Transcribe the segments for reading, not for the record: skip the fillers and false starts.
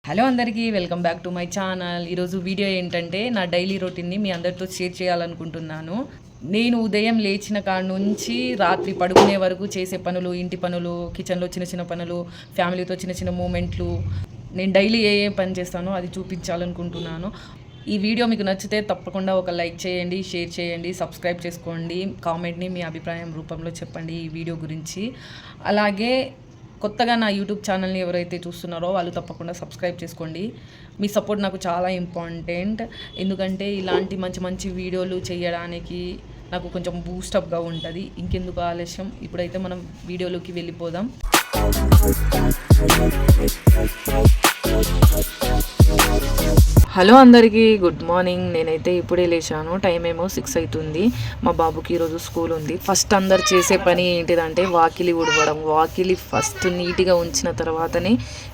Hello అందరికీ welcome back to my channel. ఈరోజు video ఏంటంటే నా డైలీ రొటీన్ని మీ అందరితో షేర్ చేయాలనుకుంటున్నాను. నేను ఉదయం లేచిన కాడ నుంచి రాత్రి పడుకునే వరకు చేసే పనులు, ఇంటి పనులు, కిచెన్లో చిన్న చిన్న పనులు, ఫ్యామిలీతో చిన్న చిన్న మూమెంట్లు, నేను డైలీ ఏ పని చేస్తానో అది చూపించాలనుకుంటున్నాను. ఈ వీడియో మీకు నచ్చితే తప్పకుండా ఒక లైక్ చేయండి, షేర్ చేయండి, సబ్స్క్రైబ్ చేసుకోండి, కామెంట్ని మీ అభిప్రాయం రూపంలో చెప్పండి ఈ వీడియో గురించి. అలాగే కొత్తగా నా యూట్యూబ్ ఛానల్ని ఎవరైతే చూస్తున్నారో వాళ్ళు తప్పకుండా సబ్స్క్రైబ్ చేసుకోండి. మీ సపోర్ట్ నాకు చాలా ఇంపార్టెంట్. ఎందుకంటే ఇలాంటి మంచి మంచి వీడియోలు చేయడానికి నాకు కొంచెం బూస్టప్గా ఉంటుంది. ఇంకెందుకు ఆలస్యం, ఇప్పుడైతే మనం వీడియోలోకి వెళ్ళిపోదాం. హలో అందరికీ, గుడ్ మార్నింగ్. నేనైతే ఇప్పుడే లేచాను. టైం ఏమో 6 అవుతుంది. మా బాబుకి ఈరోజు స్కూల్ ఉంది. ఫస్ట్ అందరు చేసే పని ఏంటిదంటే వాకిలి ఊడవడం. వాకిలి ఫస్ట్ నీట్గా ఉంచిన తర్వాతనే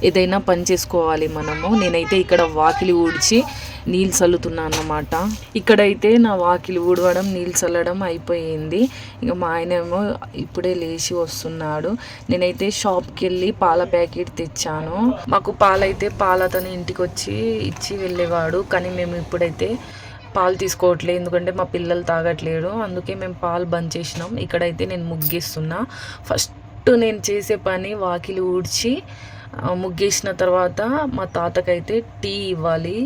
ఏదైనా పని చేసుకోవాలి మనము. నేనైతే ఇక్కడ వాకిలి ఊడ్చి నీళ్ళు చల్లుతున్నాను అన్నమాట. ఇక్కడైతే నా వాకిలి ఊడవడం, నీళ్ళు చల్లడం అయిపోయింది. ఇక మా ఆయన ఏమో ఇప్పుడే లేచి వస్తున్నాడు. నేనైతే షాప్కి వెళ్ళి పాల ప్యాకెట్ తెచ్చాను. మాకు పాలైతే పాలతోనే ఇంటికి వచ్చి ఇచ్చి వెళ్ళేవాడు. కానీ మేము ఇప్పుడైతే పాలు తీసుకోవట్లేదు, ఎందుకంటే మా పిల్లలు తాగట్లేడు. అందుకే మేము పాలు బంద్ చేసినాం. ఇక్కడైతే నేను ముగ్గేస్తున్నా. ఫస్ట్ నేను చేసే పని వాకిలి ఊడ్చి ముగ్గేసిన తర్వాత మా తాతకైతే టీ ఇవ్వాలి.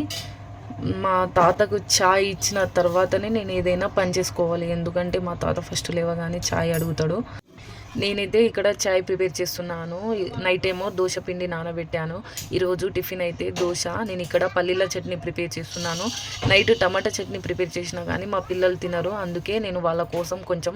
మా తాతకు ఛాయ్ ఇచ్చిన తర్వాతనే నేను ఏదైనా పని చేసుకోవాలి. ఎందుకంటే మా తాత ఫస్ట్ లేవగానే ఛాయ్ అడుగుతాడు. నేనైతే ఇక్కడ ఛాయ్ ప్రిపేర్ చేస్తున్నాను. నైట్ ఏమో దోశ పిండి నానబెట్టాను. ఈరోజు టిఫిన్ అయితే దోశ. నేను ఇక్కడ పల్లీల చట్నీ ప్రిపేర్ చేస్తున్నాను. నైట్ టమాటా చట్నీ ప్రిపేర్ చేసినా కానీ మా పిల్లలు తినరు. అందుకే నేను వాళ్ళ కోసం కొంచెం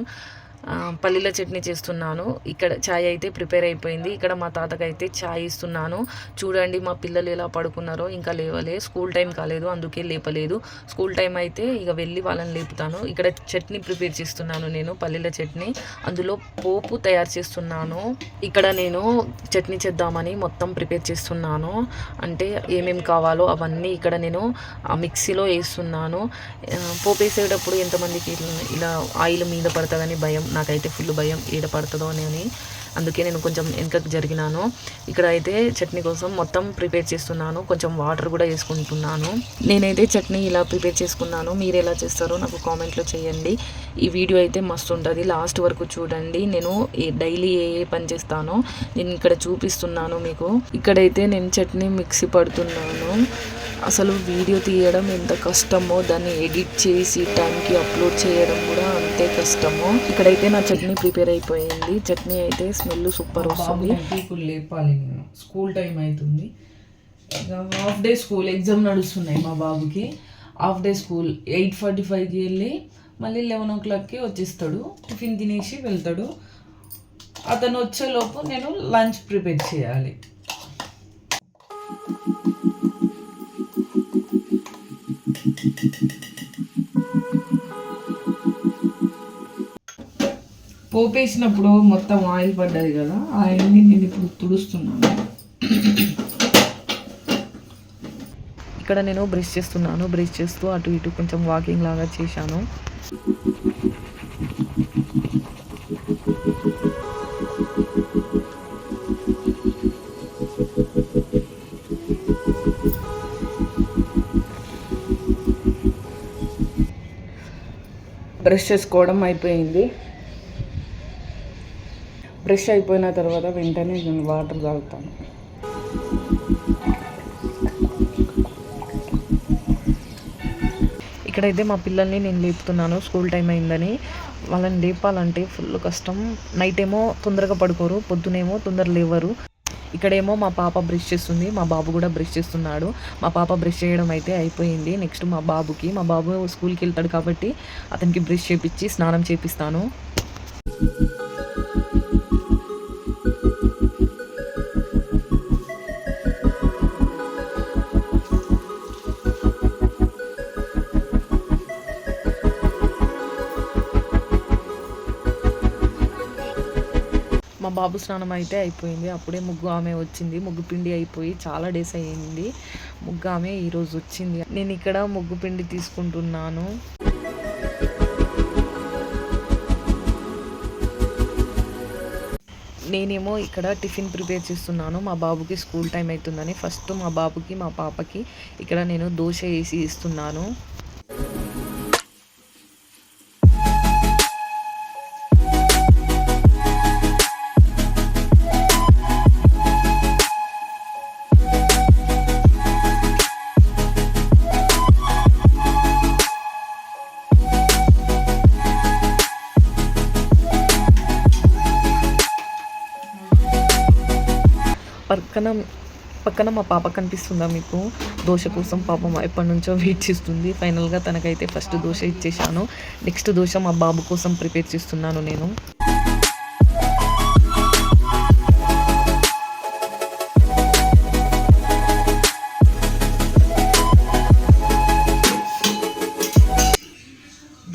పల్లీల చట్నీ చేస్తున్నాను. ఇక్కడ ఛాయ్ అయితే ప్రిపేర్ అయిపోయింది. ఇక్కడ మా తాతకైతే ఛాయ్ ఇస్తున్నాను. చూడండి మా పిల్లలు ఎలా పడుకున్నారో. ఇంకా లేవలే, స్కూల్ టైం కాలేదు అందుకే లేపలేదు. స్కూల్ టైం అయితే ఇక వెళ్ళి వాళ్ళని లేపుతాను. ఇక్కడ చట్నీ ప్రిపేర్ చేస్తున్నాను నేను, పల్లీల చట్నీ. అందులో పోపు తయారు చేస్తున్నాను. ఇక్కడ నేను చట్నీ చేద్దామని మొత్తం ప్రిపేర్ చేస్తున్నాను. అంటే ఏమేమి కావాలో అవన్నీ ఇక్కడ నేను మిక్సీలో వేస్తున్నాను. పోపు వేసేటప్పుడు ఎంతమందికి ఇలా ఆయిల్ మీద పడుతుందని భయం, నాకైతే ఫుల్ భయం ఏడ పడుతుందో అని. అందుకే నేను కొంచెం వెనకకు జరిగినాను. ఇక్కడ అయితే చట్నీ కోసం మొత్తం ప్రిపేర్ చేస్తున్నాను. కొంచెం వాటర్ కూడా వేసుకుంటున్నాను. నేనైతే చట్నీ ఇలా ప్రిపేర్ చేసుకున్నాను. మీరు ఎలా చేస్తారో నాకు కామెంట్లో చేయండి. ఈ వీడియో అయితే మస్తు ఉంటుంది, లాస్ట్ వరకు చూడండి. నేను డైలీ ఏ పని చేస్తానో నేను ఇక్కడ చూపిస్తున్నాను మీకు. ఇక్కడైతే నేను చట్నీ మిక్సీ పడుతున్నాను. అసలు వీడియో తీయడం ఎంత కష్టమో, దాన్ని ఎడిట్ చేసి టైంకి అప్లోడ్ చేయడం కూడా అంతే కష్టమో. ఇక్కడైతే నా చట్నీ ప్రిపేర్ అయిపోయింది. చట్నీ అయితే స్మెల్ సూపర్ వస్తుంది. ఇప్పుడు లేపాలి నేను, స్కూల్ టైం అవుతుంది. ఇక హాఫ్ డే స్కూల్ ఎగ్జామ్ నడుస్తున్నాయి మా బాబుకి. హాఫ్ డే స్కూల్ 8:45కి వెళ్ళి మళ్ళీ 11 o'clockకి వచ్చేస్తాడు. టిఫిన్ తినేసి వెళ్తాడు. అతను వచ్చేలోపు నేను లంచ్ ప్రిపేర్ చేయాలి. పోపేసినప్పుడు మొత్తం ఆయిల్ పడ్డది కదా, ఆయిల్ని నేను ఇప్పుడు తుడుస్తున్నాను. ఇక్కడ నేను బ్రష్ చేస్తున్నాను. బ్రష్ చేస్తూ అటు ఇటు కొంచెం వాకింగ్ లాగా చేశాను. బ్రష్ చేసుకోవడం అయిపోయింది. బ్రష్ అయిపోయిన తర్వాత వెంటనే నేను వాటర్ తాగుతాను. ఇక్కడైతే మా పిల్లల్ని నేను లేపుతున్నాను. స్కూల్ టైం అయిందని. వాళ్ళని లేపాలంటే ఫుల్ కష్టం. నైట్ ఏమో తొందరగా పడుకోరు, పొద్దునేమో తొందర లేవరు. ఇక్కడేమో మా పాప బ్రష్ చేస్తుంది, మా బాబు కూడా బ్రష్ చేస్తున్నాడు. మా పాప బ్రష్ చేయడం అయితే అయిపోయింది. నెక్స్ట్ మా బాబు స్కూల్కి వెళ్తాడు కాబట్టి అతనికి బ్రష్ చేపించి స్నానం చేపిస్తాను. మా బాబు స్నానం అయితే అయిపోయింది. అప్పుడే ముగ్గు ఆమె వచ్చింది. ముగ్గు పిండి అయిపోయి చాలా డేస్ అయ్యింది. ముగ్గు ఆమె ఈరోజు వచ్చింది. నేను ఇక్కడ ముగ్గు పిండి తీసుకుంటున్నాను. నేనేమో ఇక్కడ టిఫిన్ ప్రిపేర్ చేస్తున్నాను. మా బాబుకి స్కూల్ టైం అవుతుందని ఫస్ట్ మా బాబుకి మా పాపకి ఇక్కడ నేను దోశ వేసి ఇస్తున్నాను. పక్కన పక్కన మా పాప కనిపిస్తుందా మీకు? దోశ కోసం పాపం ఎప్పటి నుంచో వెయిట్ చేస్తుంది. ఫైనల్గా తనకైతే ఫస్ట్ దోశ ఇచ్చేసాను. నెక్స్ట్ దోశ మా బాబు కోసం ప్రిపేర్ చేస్తున్నాను నేను.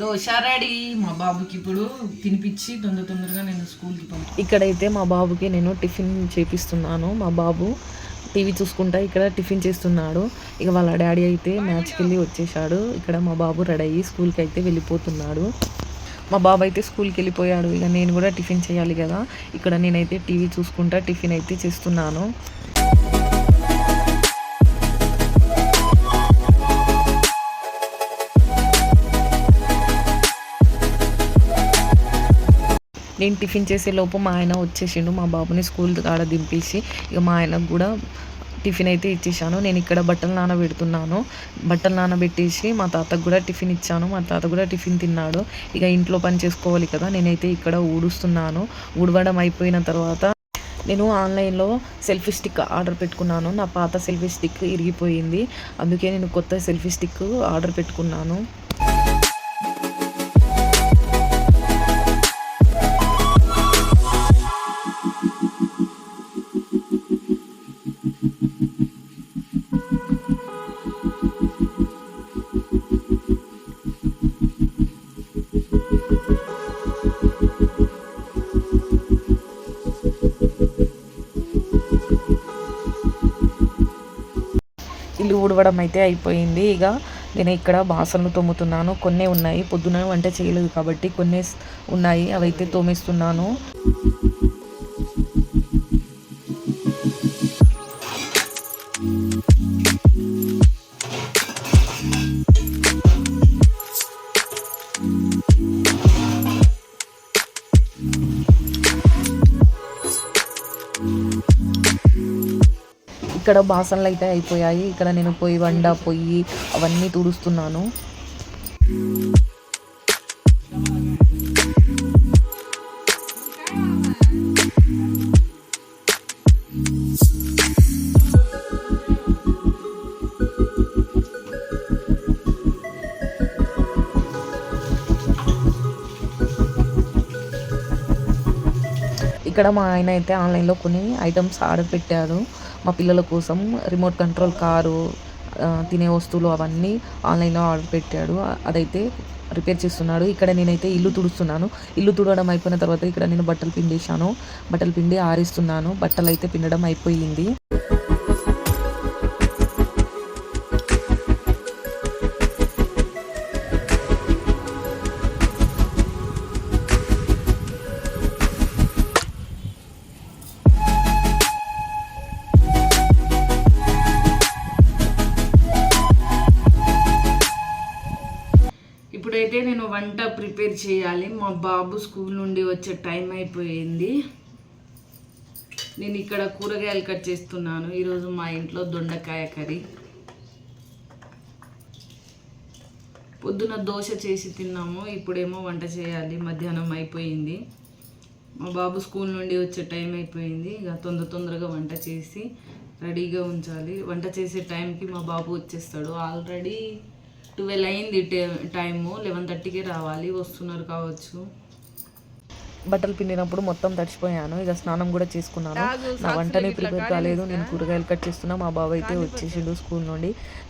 దోశ రెడీ. మా బాబుకి ఇప్పుడు తినిపించి తొందరగా నేను స్కూల్కి ఇక్కడైతే మా బాబుకి నేను టిఫిన్ చేపిస్తున్నాను. మా బాబు టీవీ చూసుకుంటా ఇక్కడ టిఫిన్ చేస్తున్నాడు. ఇక వాళ్ళ డాడీ అయితే మ్యాచ్కి వెళ్ళి వచ్చేసాడు. ఇక్కడ మా బాబు రెడీ అయ్యి స్కూల్కి అయితే వెళ్ళిపోతున్నాడు. మా బాబు అయితే స్కూల్కి వెళ్ళిపోయాడు. ఇక నేను కూడా టిఫిన్ చేయాలి కదా. ఇక్కడ నేనైతే టీవీ చూసుకుంటా టిఫిన్ అయితే చేస్తున్నాను. నేను టిఫిన్ చేసే లోపు మా ఆయన వచ్చేసిండు. మా బాబుని స్కూల్ కాడ దింపేసి ఇక మా ఆయనకు కూడా టిఫిన్ అయితే ఇచ్చేసాను. నేను ఇక్కడ బట్టలు నానబెడుతున్నాను. బట్టలు నానబెట్టేసి మా తాతకు కూడా టిఫిన్ ఇచ్చాను. మా తాత కూడా టిఫిన్ తిన్నాడు. ఇక ఇంట్లో పని చేసుకోవాలి కదా. నేనైతే ఇక్కడ ఊడుస్తున్నాను. ఊడవడం అయిపోయిన తర్వాత నేను ఆన్లైన్లో సెల్ఫీ స్టిక్ ఆర్డర్ పెట్టుకున్నాను. నా పాత సెల్ఫీ స్టిక్ ఇరిగిపోయింది. అందుకే నేను కొత్త సెల్ఫీ స్టిక్ ఆర్డర్ పెట్టుకున్నాను. ఇల్లు ఊడవడం అయితే అయిపోయింది. ఇక నేను ఇక్కడ బాసనలు తోముతున్నాను. కొన్నే ఉన్నాయి, పొద్దున వంట చేయలేదు కాబట్టి కొన్నే ఉన్నాయి, అవైతే తోమేస్తున్నాను. ఇక్కడ బాసనలు అయితే అయిపోయాయి. ఇక్కడ నేను పొయ్యి అవన్నీ తుడుస్తున్నాను. ఇక్కడ మా ఆయన అయితే ఆన్లైన్లో కొన్ని ఐటమ్స్ ఆర్డర్ పెట్టారు. మా పిల్లల కోసం రిమోట్ కంట్రోల్ కారు, తినే వస్తువులు అవన్నీ ఆన్లైన్లో ఆర్డర్ పెట్టాడు. అదైతే రిపేర్ చేస్తున్నాడు. ఇక్కడ నేనైతే ఇల్లు తుడుస్తున్నాను. ఇల్లు తుడవడం అయిపోయిన తర్వాత ఇక్కడ నేను బట్టలు పిండేశాను. బట్టలు పిండి ఆరేస్తున్నాను. బట్టలు అయితే పిండడం అయిపోయింది. ఇప్పుడైతే నేను వంట ప్రిపేర్ చేయాలి. మా బాబు స్కూల్ నుండి వచ్చే టైం అయిపోయింది. నేను ఇక్కడ కూరగాయలు కట్ చేస్తున్నాను. ఈరోజు మా ఇంట్లో దొండకాయ కర్రీ. పొద్దున దోశ చేసి తిన్నాము. ఇప్పుడేమో వంట చేయాలి. మధ్యాహ్నం అయిపోయింది. మా బాబు స్కూల్ నుండి వచ్చే టైం అయిపోయింది. ఇక తొందరగా వంట చేసి రెడీగా ఉంచాలి. వంట చేసే టైంకి మా బాబు వచ్చేస్తాడు. ఆల్రెడీ 12 అయింది టైము. 11:30కి రావాలి. వస్తున్నారు కావచ్చు. బట్టలు పిండినప్పుడు మొత్తం తడిచిపోయాను. ఇక స్నానం కూడా చేసుకున్నాను. నా వంటనే ప్రిపేర్ కాలేదు. నేను కూరగాయలు కట్ చేస్తున్నా. మా బాబు అయితే వచ్చేసిండు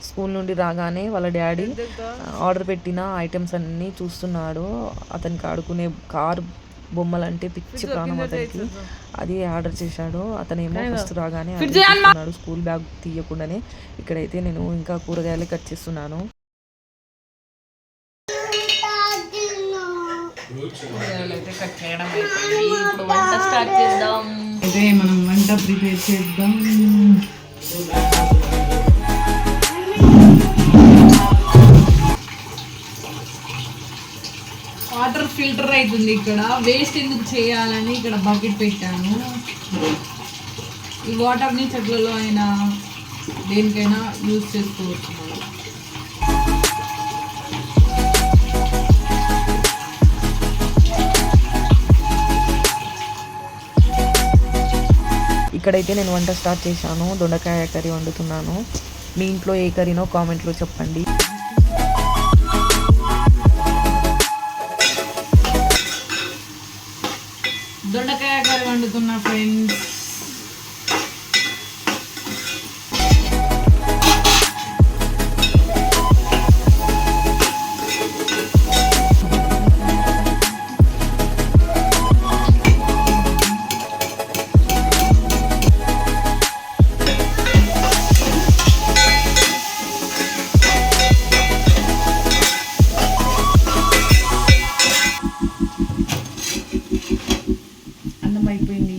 స్కూల్ నుండి రాగానే వాళ్ళ డాడీ ఆర్డర్ పెట్టిన ఐటమ్స్ అన్నీ చూస్తున్నాడు. అతనికి ఆడుకునే కారు బొమ్మలంటే పిచ్చి ప్రాణం అతనికి. అది ఆర్డర్ చేశాడు. అతనేమో ఫస్ట్ రాగానే ఆడుకున్నాడు స్కూల్ బ్యాగ్ తీయకుండానే. ఇక్కడైతే నేను ఇంకా కూరగాయలు కట్ చేస్తున్నాను. కూరగాయలు అయితే కట్ చేయడం అయిపోయింది. ఇప్పుడు వంట స్టార్ట్ చేద్దాం. అయితే మనం వంట ప్రిపేర్ చేద్దాం. వాటర్ ఫిల్టర్ అవుతుంది. ఇక్కడ వేస్ట్ ఎందుకు చేయాలని ఇక్కడ బకెట్ పెట్టాను. ఈ వాటర్ని చెట్లలో అయినా దేనికైనా యూజ్ చేసుకోవచ్చు మనం. ఇక్కడైతే నేను వంట స్టార్ట్ చేశాను. దొండకాయ కర్రీ వండుతున్నాను. మీ ఇంట్లో ఏ కర్రీనో కామెంట్లో చెప్పండి. దొండకాయ కర్రీ వండుతున్నా ఫ్రెండ్స్. అన్నం అయిపోయింది.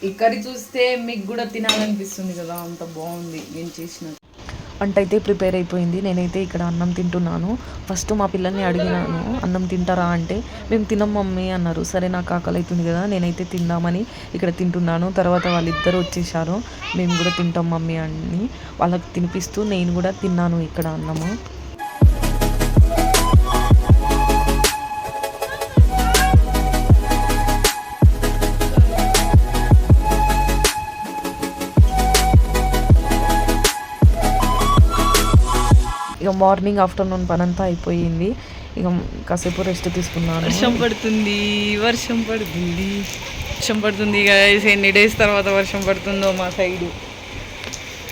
ఈ కర్రీ చూస్తే మీకు కూడా తినాలనిపిస్తుంది కదా, అంత బాగుంది నేను చేసిన వంట అయితే ప్రిపేర్ అయిపోయింది. నేనైతే ఇక్కడ అన్నం తింటున్నాను. ఫస్ట్ మా పిల్లల్ని అడిగినాను అన్నం తింటారా అంటే మేము తినం మమ్మీ అన్నారు. సరే నాకు ఆకలి అవుతుంది కదా నేనైతే తిందామని ఇక్కడ తింటున్నాను. తర్వాత వాళ్ళిద్దరు వచ్చేసారు. మేము కూడా తింటాం మమ్మీ అని వాళ్ళకి తినిపిస్తూ నేను కూడా తిన్నాను ఇక్కడ అన్నము. ఇక మార్నింగ్ ఆఫ్టర్నూన్ పనంతా అయిపోయింది. ఇక కాసేపు రెస్ట్ తీసుకున్నాను. వర్షం పడుతుంది. ఇక ఎన్ని డేస్ తర్వాత వర్షం పడుతుందో మా సైడు.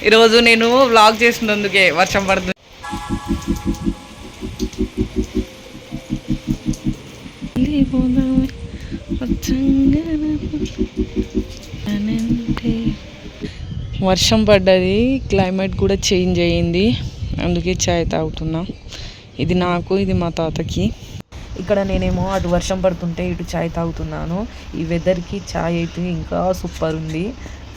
ఈరోజు నేను వ్లాగ్ చేసినందుకే వర్షం పడుతుంది. వర్షం పడ్డది, క్లైమేట్ కూడా చేంజ్ అయ్యింది, అందుకే చాయ్ తాగుతున్నా. ఇది నాకు, ఇది మా తాతకి. ఇక్కడ నేనేమో అటు వర్షం పడుతుంటే ఇటు చాయ్ తాగుతున్నాను. ఈ వెదర్కి చాయ్ అయితే ఇంకా సూపర్ ఉంది.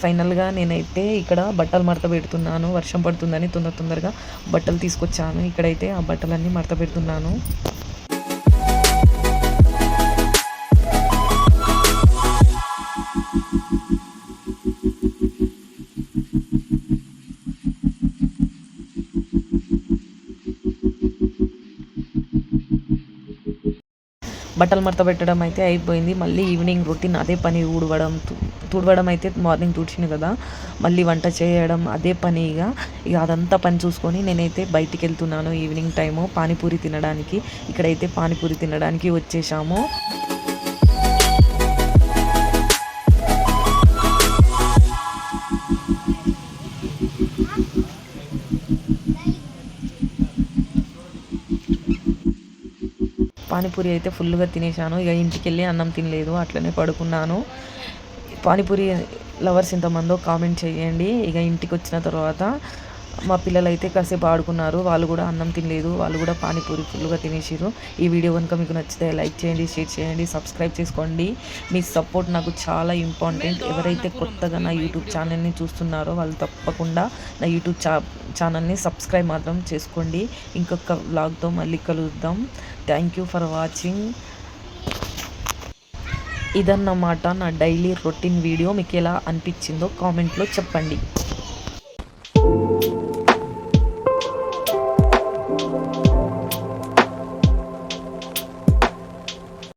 ఫైనల్గా నేనైతే ఇక్కడ బట్టలు మడత పెడుతున్నాను. వర్షం పడుతుందని తొందరగా బట్టలు తీసుకొచ్చాను. ఇక్కడైతే ఆ బట్టలన్నీ మడత పెడుతున్నాను. బట్టలు మడత పెట్టడం అయితే అయిపోయింది. మళ్ళీ ఈవినింగ్ రొటీన్ అదే పని. తుడవడం అయితే మార్నింగ్ తుడిచింది కదా, మళ్ళీ వంట చేయడం అదే పని. ఇక అదంతా పని చూసుకొని నేనైతే బయటికి వెళ్తున్నాను ఈవినింగ్ టైము పానీపూరి తినడానికి. ఇక్కడైతే పానీపూరి తినడానికి వచ్చేసాము. పానీపూరి అయితే ఫుల్గా తినేసాను. ఇక ఇంటికి వెళ్ళి అన్నం తినలేదు, అట్లనే పడుకున్నాను. పానీపూరి లవర్స్ ఎంతమందో కామెంట్ చేయండి. ఇక ఇంటికి వచ్చిన తర్వాత మా పిల్లలు అయితే కాసేపు ఆడుకున్నారు. వాళ్ళు కూడా అన్నం తినలేదు, వాళ్ళు కూడా పానీపూరి ఫుల్గా తినేసారు. ఈ వీడియో కనుక మీకు నచ్చితే లైక్ చేయండి, షేర్ చేయండి, సబ్స్క్రైబ్ చేసుకోండి. మీ సపోర్ట్ నాకు చాలా ఇంపార్టెంట్. ఎవరైతే కొత్తగా నా యూట్యూబ్ ఛానల్ని చూస్తున్నారో వాళ్ళు తప్పకుండా నా యూట్యూబ్ ఛానల్ని సబ్స్క్రైబ్ మాత్రం చేసుకోండి. ఇంకొక వ్లాగ్తో మళ్ళీ కలుద్దాం. Thank you for watching. ఇదన్నమాట నా డైలీ రొటీన్ వీడియో. మీకు ఎలా అనిపించిందో కామెంట్లో చెప్పండి.